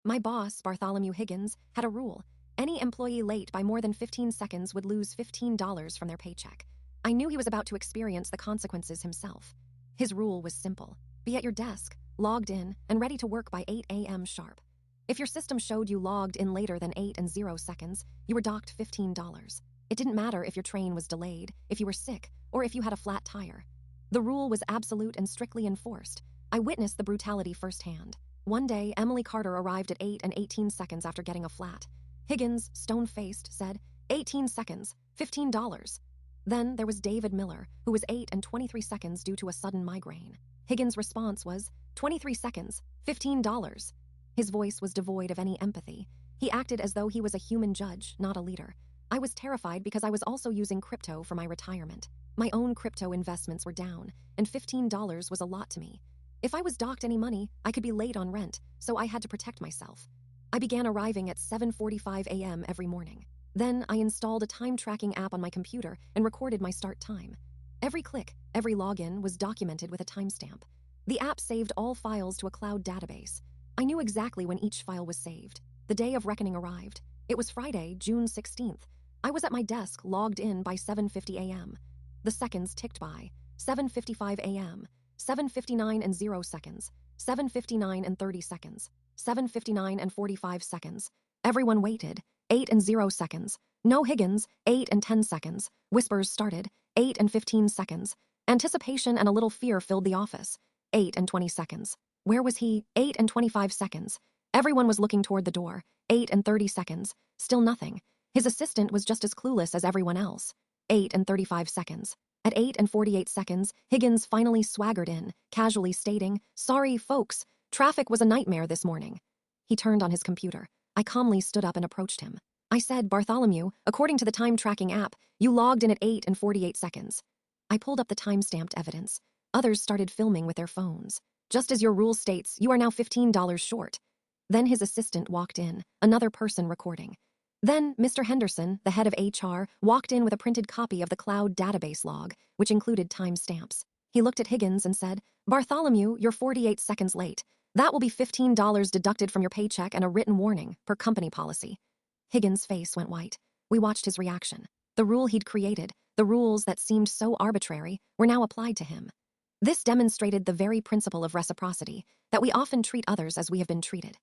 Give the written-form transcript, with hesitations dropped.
My boss, Bartholomew Higgins, had a rule. Any employee late by more than 15 seconds would lose $15 from their paycheck. I knew he was about to experience the consequences himself. His rule was simple. Be at your desk, logged in, and ready to work by 8 a.m. sharp. If your system showed you logged in later than 8 and 0 seconds, you were docked $15. It didn't matter if your train was delayed, if you were sick, or if you had a flat tire. The rule was absolute and strictly enforced. I witnessed the brutality firsthand. One day, Emily Carter arrived at 8 and 18 seconds after getting a flat. Higgins, stone-faced, said, 18 seconds, $15. Then there was David Miller, who was 8 and 23 seconds due to a sudden migraine. Higgins' response was, 23 seconds, $15. His voice was devoid of any empathy. He acted as though he was a human judge, not a leader. I was terrified because I was also using crypto for my retirement. My own crypto investments were down, and $15 was a lot to me. If I was docked any money, I could be late on rent, so I had to protect myself. I began arriving at 7:45 a.m. every morning. Then I installed a time-tracking app on my computer and recorded my start time. Every click, every login was documented with a timestamp. The app saved all files to a cloud database. I knew exactly when each file was saved. The day of reckoning arrived. It was Friday, June 16th. I was at my desk, logged in by 7:50 a.m. The seconds ticked by. 7:55 a.m., 7:59 and 0 seconds, 7:59 and 30 seconds, 7:59 and 45 seconds. Everyone waited. 8 and 0 seconds. No Higgins. 8 and 10 seconds. Whispers started. 8 and 15 seconds. Anticipation and a little fear filled the office. 8 and 20 seconds. Where was he? 8 and 25 seconds. Everyone was looking toward the door. 8 and 30 seconds. Still nothing. His assistant was just as clueless as everyone else. 8 and 35 seconds. At 8 and 48 seconds, Higgins finally swaggered in, casually stating, "Sorry, folks, traffic was a nightmare this morning." He turned on his computer. I calmly stood up and approached him. I said, "Bartholomew, according to the time-tracking app, you logged in at 8 and 48 seconds." I pulled up the time-stamped evidence. Others started filming with their phones. "Just as your rule states, you are now $15 short." Then his assistant walked in, another person recording. Then Mr. Henderson, the head of HR, walked in with a printed copy of the cloud database log, which included timestamps. He looked at Higgins and said, "Bartholomew, you're 48 seconds late. That will be $15 deducted from your paycheck and a written warning, per company policy." Higgins' face went white. We watched his reaction. The rule he'd created, the rules that seemed so arbitrary, were now applied to him. This demonstrated the very principle of reciprocity, that we often treat others as we have been treated.